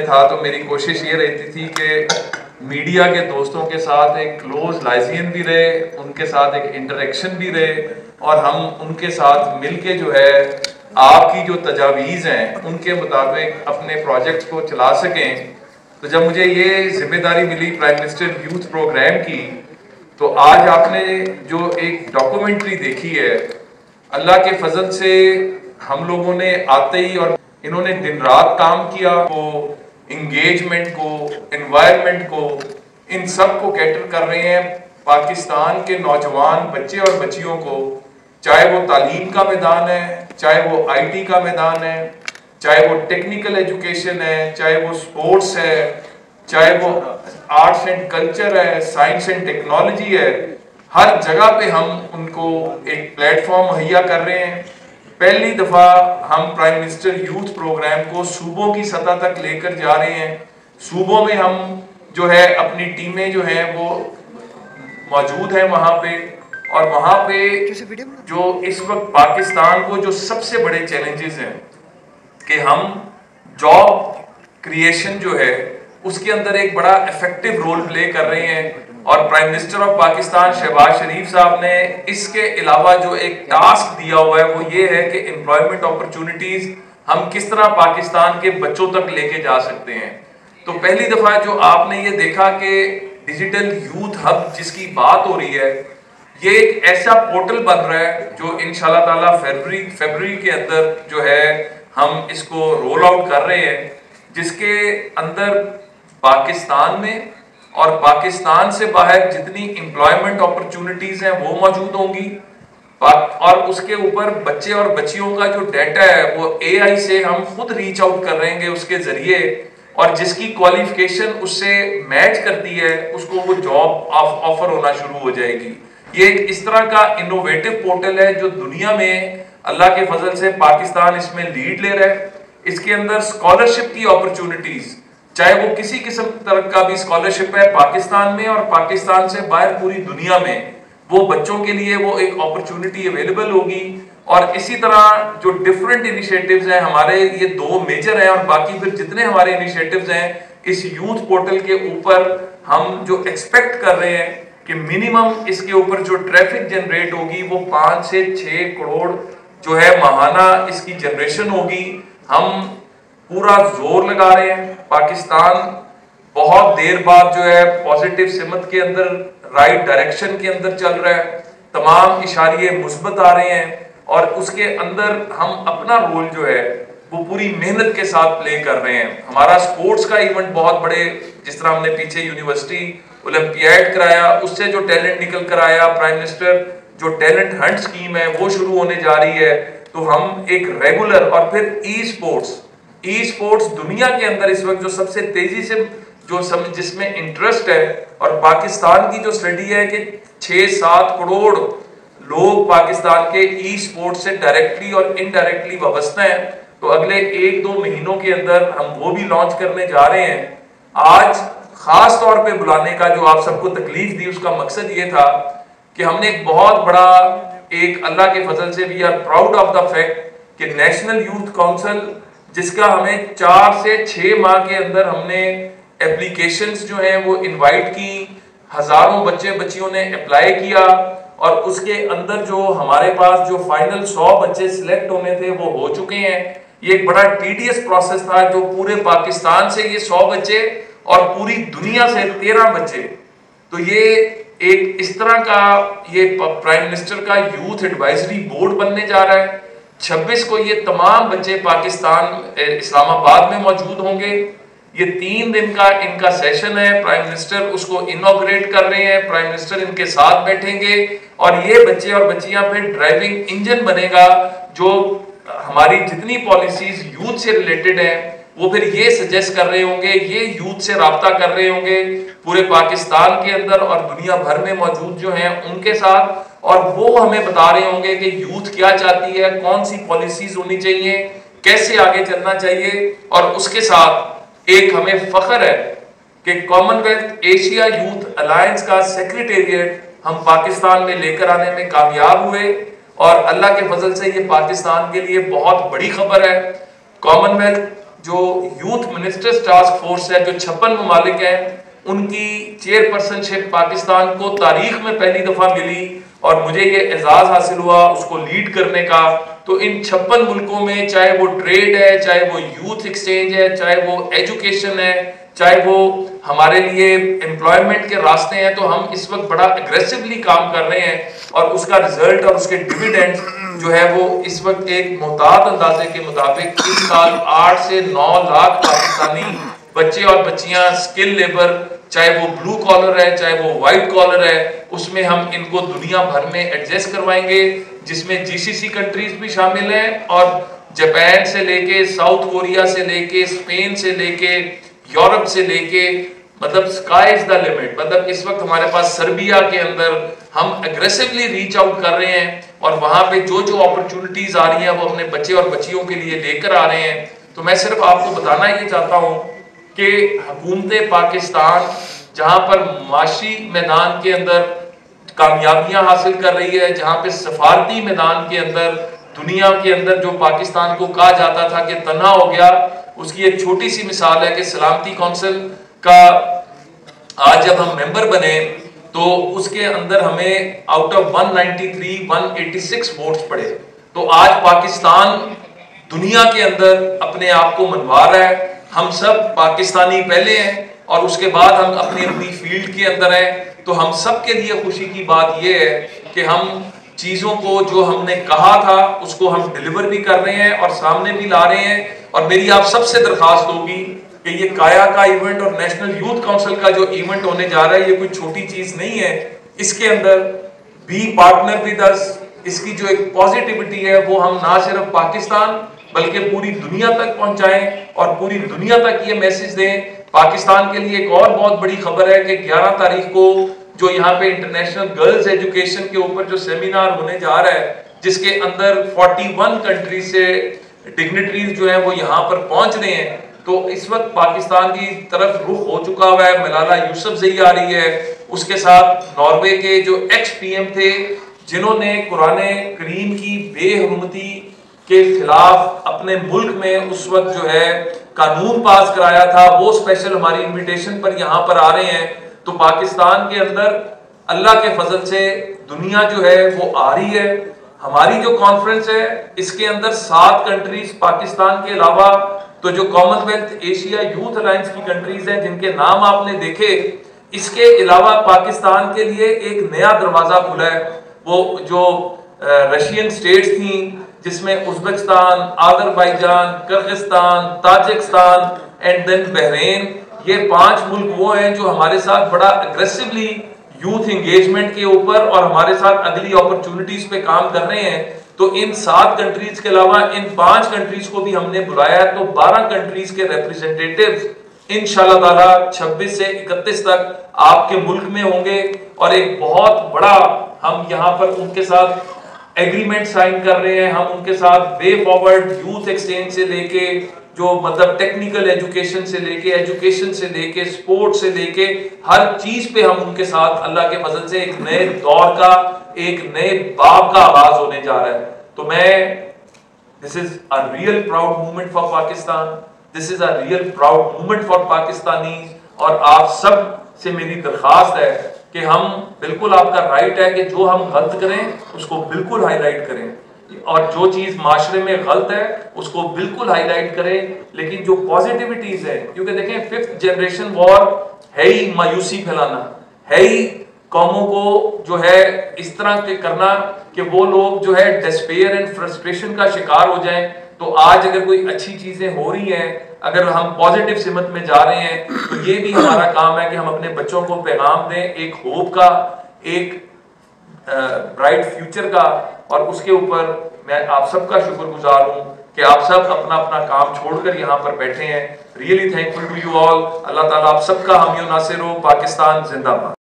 में था तो मेरी कोशिश ये रहती थी कि मीडिया के दोस्तों के साथ एक क्लोज लाइजियन भी रहे, उनके साथ एक इंटरेक्शन भी रहे और हम उनके साथ मिलके जो है आपकी जो तजावीज़ हैं उनके मुताबिक अपने प्रोजेक्ट्स को चला सकें। तो जब मुझे ये जिम्मेदारी मिली प्राइम मिनिस्टर यूथ प्रोग्राम की, तो आज आपने जो एक डॉक्यूमेंट्री देखी है, अल्लाह के फजल से हम लोगों ने आते ही और इन्होंने दिन रात काम किया, वो इंगेजमेंट को, एनवायरनमेंट को, इन सब को कैटर कर रहे हैं पाकिस्तान के नौजवान बच्चे और बच्चियों को, चाहे वो तालीम का मैदान है, चाहे वो आईटी का मैदान है, चाहे वो टेक्निकल एजुकेशन है, चाहे वो स्पोर्ट्स है, चाहे वो आर्ट्स एंड कल्चर है, साइंस एंड टेक्नोलॉजी है, हर जगह पे हम उनको एक प्लेटफॉर्म मुहैया कर रहे हैं। पहली दफा हम प्राइम मिनिस्टर यूथ प्रोग्राम को सूबों की सतह तक लेकर जा रहे हैं। सूबों में हम जो है अपनी टीमें जो हैं वो मौजूद हैं वहां पे, और वहां पे जो इस वक्त पाकिस्तान को जो सबसे बड़े चैलेंजेस हैं कि हम जॉब क्रिएशन जो है उसके अंदर एक बड़ा इफेक्टिव रोल प्ले कर रहे हैं, और prime minister of Pakistan Shehbaz Sharif साहब ने इसके अलावा जो एक टास्क दिया हुआ है वो ये है कि एम्प्लॉयमेंट अपॉर्चुनिटीज हम किस तरह पाकिस्तान के बच्चों तक लेके जा सकते हैं। तो पहली दफा जो आपने ये देखा कि डिजिटल यूथ हब जिसकी बात हो रही है, ये एक ऐसा पोर्टल बन रहा है जो इंशाल्लाह ताला फरवरी के अंदर जो है हम इसको रोल आउट कर रहे हैं, जिसके अंदर पाकिस्तान में और पाकिस्तान से बाहर जितनी एम्प्लॉयमेंट अपॉर्चुनिटीज हैं वो मौजूद होंगी, और उसके ऊपर बच्चे और बच्चियों का जो डाटा है वो एआई से हम खुद रीच आउट कर रहेंगे उसके जरिए, और जिसकी क्वालिफिकेशन उससे मैच करती है उसको वो जॉब ऑफर होना शुरू हो जाएगी। ये एक इस तरह का इनोवेटिव पोर्टल है जो दुनिया में अल्लाह के फजल से पाकिस्तान इसमें लीड ले रहा है। इसके अंदर स्कॉलरशिप की अपॉर्चुनिटीज, चाहे वो किसी किस्म तरह का भी स्कॉलरशिप है पाकिस्तान में और पाकिस्तान से बाहर पूरी दुनिया में, वो बच्चों के लिए वो एक अपॉर्चुनिटी अवेलेबल होगी। और इसी तरह जो डिफरेंट इनिशिएटिव्स हैं हमारे, ये दो मेजर हैं, और बाकी फिर जितने हमारे इनिशिएटिव्स हैं इस यूथ पोर्टल के ऊपर हम जो एक्सपेक्ट कर रहे हैं कि मिनिमम इसके ऊपर जो ट्रैफिक जनरेट होगी वो 5 से 6 करोड़ जो है माहाना इसकी जनरेशन होगी। हम पूरा जोर लगा रहे हैं, पाकिस्तान बहुत देर बाद जो है पॉजिटिव सिमत के अंदर, राइट डायरेक्शन के अंदर चल रहा है, तमाम इशारे मुस्बत आ रहे हैं, और उसके अंदर हम अपना रोल जो है वो पूरी मेहनत के साथ प्ले कर रहे हैं। हमारा स्पोर्ट्स का इवेंट बहुत बड़े, जिस तरह हमने पीछे यूनिवर्सिटी ओलंपियाड कराया, उससे जो टैलेंट निकल कर आया, प्राइम मिनिस्टर जो टैलेंट हंट स्कीम है वो शुरू होने जा रही है, तो हम एक रेगुलर, और फिर ई स्पोर्ट्स दुनिया के अंदर इस वक्त जो सबसे तेजी से जो जिसमें इंटरेस्ट है, और पाकिस्तान की जो स्टडी है कि 6-7 करोड़ लोग पाकिस्तान के ई स्पोर्ट्स से डायरेक्टली और इनडायरेक्टली वाबस्ता हैं। तो अगले 1-2 महीनों के अंदर हम वो भी लॉन्च करने जा रहे हैं। आज खास तौर पे बुलाने का जो आप सबको तकलीफ दी उसका मकसद ये था कि हमने एक बहुत बड़ा, एक अल्लाह के फजल से we are proud of the fact कि नेशनल यूथ काउंसिल, जिसका हमें 4 से 6 माह के अंदर हमने एप्लीकेशंस जो हैं वो इनवाइट की, हजारों बच्चे बच्चियों ने अप्लाई किया, और उसके अंदर जो हमारे पास जो फाइनल 100 बच्चे सिलेक्ट होने थे वो हो चुके हैं। ये एक बड़ा टीडियस प्रोसेस था जो पूरे पाकिस्तान से ये 100 बच्चे और पूरी दुनिया से 13 बच्चे, तो ये एक इस तरह का ये प्राइम मिनिस्टर का यूथ एडवाइजरी बोर्ड बनने जा रहा है। 26 को ये तमाम बच्चे पाकिस्तान इस्लामाबाद में मौजूद होंगे। ये 3 दिन का इनका सेशन है, प्राइम मिनिस्टर उसको इनॉग्रेट कर रहे हैं, प्राइम मिनिस्टर इनके साथ बैठेंगे, और ये बच्चे और बच्चियां फिर ड्राइविंग इंजन बनेगा जो हमारी जितनी पॉलिसीज यूथ से रिलेटेड है वो फिर ये सजेस्ट कर रहे होंगे, ये यूथ से राब्ता कर रहे होंगे पूरे पाकिस्तान के अंदर और दुनिया भर में मौजूद जो हैं उनके साथ, और वो हमें बता रहे होंगे कि यूथ क्या चाहती है, कौन सी पॉलिसीज होनी चाहिए, कैसे आगे चलना चाहिए। और उसके साथ एक हमें फख्र है कि कॉमनवेल्थ एशिया यूथ अलायंस का सेक्रेटेरिएट हम पाकिस्तान में लेकर आने में कामयाब हुए, और अल्लाह के फजल से ये पाकिस्तान के लिए बहुत बड़ी खबर है। कॉमनवेल्थ जो यूथ मिनिस्टर्स टास्क फोर्स है, जो 56 ममालिक हैं, उनकी चेयरपर्सनशिप पाकिस्तान को तारीख में पहली दफा मिली और मुझे ये एजाज हासिल हुआ उसको लीड करने का। तो इन 56 मुल्कों में, चाहे वो ट्रेड है, चाहे वो यूथ एक्सचेंज है, चाहे वो एजुकेशन है, चाहे वो हमारे लिए एम्प्लॉयमेंट के रास्ते हैं, तो हम इस वक्त बड़ा एग्रेसिवली काम कर रहे हैं और उसका रिजल्ट और उसके डिविडेंड्स जो है वो इस वक्त एक मुताद अंदाजे के मुताबिक इस साल 8 से 9 लाख पाकिस्तानी बच्चे और बच्चियां स्किल लेबर, चाहे वो ब्लू कॉलर है, चाहे वो व्हाइट कॉलर है, उसमें हम इनको दुनिया भर में एडजस्ट करवाएंगे, जिसमें जीसीसी कंट्रीज भी शामिल हैं और जापान से लेके, साउथ कोरिया से लेके, स्पेन से लेके, यूरोप से लेके, मतलब स्काई इज द लिमिट। मतलब इस वक्त हमारे पास सर्बिया के अंदर हम एग्रेसिवली रीच आउट कर रहे हैं और वहां पे जो जो अपॉर्चुनिटीज आ रही हैं वो अपने बच्चे और बच्चियों के लिए लेकर आ रहे हैं। तो मैं सिर्फ आपको बताना ये चाहता हूं कि हुकूमत पाकिस्तान जहां पर माशी मैदान के अंदर कामयाबियां हासिल कर रही है, जहां पे सफारती मैदान के अंदर दुनिया के अंदर जो पाकिस्तान को कहा जाता था कि तना हो गया, उसकी एक छोटी सी मिसाल है कि सलामती कौंसिल का आज जब हम मेंबर बने तो उसके अंदर हमें आउट ऑफ 193 186 वोट्स पड़े। तो आज पाकिस्तान दुनिया के अंदर अपने आप को मनवा रहा है। हम सब पाकिस्तानी पहले हैं और उसके बाद हम अपनी अपनी फील्ड के अंदर हैं। तो हम सब के लिए खुशी की बात यह है कि हम चीजों को जो हमने कहा था उसको हम डिलीवर भी कर रहे हैं और सामने भी ला रहे हैं। और मेरी आप सबसे दरखास्त होगी कि ये काया का इवेंट और नेशनल यूथ काउंसिल का जो इवेंट होने जा रहा है ये कोई छोटी चीज नहीं है। इसके अंदर बी पार्टनर विद अस, इसकी जो एक पॉजिटिविटी है वो हम ना सिर्फ पाकिस्तान बल्कि पूरी दुनिया तक पहुंचाएं और पूरी दुनिया तक ये मैसेज दें। पाकिस्तान के लिए एक और बहुत बड़ी खबर है कि 11 तारीख को जो यहाँ पे इंटरनेशनल गर्ल्स एजुकेशन के ऊपर जो सेमिनार होने जा रहा है, जिसके अंदर 41 कंट्री से डिग्निटरीज जो है वो यहाँ पर पहुंच रहे हैं। तो इस वक्त पाकिस्तान की तरफ रुख हो चुका हुआ है। मलाला यूसुफजई आ रही है, उसके साथ नॉर्वे के जो एक्स पीएम थे जिन्होंने कुरान करीम की बेहुरमती के खिलाफ अपने मुल्क में उस वक्त जो है कानून पास कराया था, वो स्पेशल हमारी इनविटेशन पर यहाँ पर आ रहे हैं। तो पाकिस्तान के अंदर अल्लाह के फजल से दुनिया जो है वो आ रही है। हमारी जो कॉन्फ्रेंस है इसके अंदर 7 कंट्रीज पाकिस्तान के अलावा तो जो कॉमनवेल्थ एशिया यूथ अलायंस की कंट्रीज हैं जिनके नाम आपने देखे, इसके अलावा पाकिस्तान के लिए एक नया दरवाजा खुला है। वो जो रशियन स्टेट्स थी जिसमें Uzbekistan, Azerbaijan, Kyrgyzstan, Tajikistan and then Bahrain, ये 5 मुल्क वो हैं जो हमारे साथ बड़ा एग्रेसिवली यूथ एंगेजमेंट के ऊपर और हमारे साथ अगली अपॉर्चुनिटीज पे काम कर रहे हैं। तो इन 7 कंट्रीज के अलावा इन 5 कंट्रीज को भी हमने बुलाया है। तो 12 कंट्रीज के रिप्रेजेंटेटिव्स इंशाल्लाह ताला 26 से 31 तक आपके मुल्क में होंगे और एक बहुत बड़ा हम यहाँ पर उनके साथ एग्रीमेंट साइन कर रहे हैं। हम उनके साथ वे फॉरवर्ड यूथ एक्सचेंज से लेके जो मतलब टेक्निकल एजुकेशन से लेके स्पोर्ट्स से लेके हर चीज पे हम उनके साथ अल्लाह के फजल से एक नए दौर का, एक नए बाब का आगाज होने जा रहा है। तो this is a real proud movement for Pakistan, this is a real proud movement for Pakistanis. और आप सब से मेरी दरखास्त है कि हम बिल्कुल, आपका राइट है कि जो हम गलत करें उसको बिल्कुल हाईलाइट करें और जो चीज माशरे में गलत है उसको बिल्कुल हाईलाइट करें, लेकिन जो पॉजिटिविटीज है, क्योंकि देखें 5th जनरेशन वॉर है ही मायूसी फैलाना, है ही कौमों को जो है इस तरह के करना कि वो लोग जो है डिस्पेयर एंड फ्रस्ट्रेशन का शिकार हो जाएं। तो आज अगर कोई अच्छी चीजें हो रही हैं, अगर हम पॉजिटिव सिमत में जा रहे हैं, तो ये भी हमारा काम है कि हम अपने बच्चों को पैगाम दें एक होप का, एक ब्राइट फ्यूचर का। और उसके ऊपर मैं आप सबका शुक्रगुजार हूं कि आप सब अपना अपना काम छोड़कर यहाँ पर बैठे हैं। Really thankful to you all. Allah ताला आप सबका हामी नासिर हो। पाकिस्तान जिंदाबाद।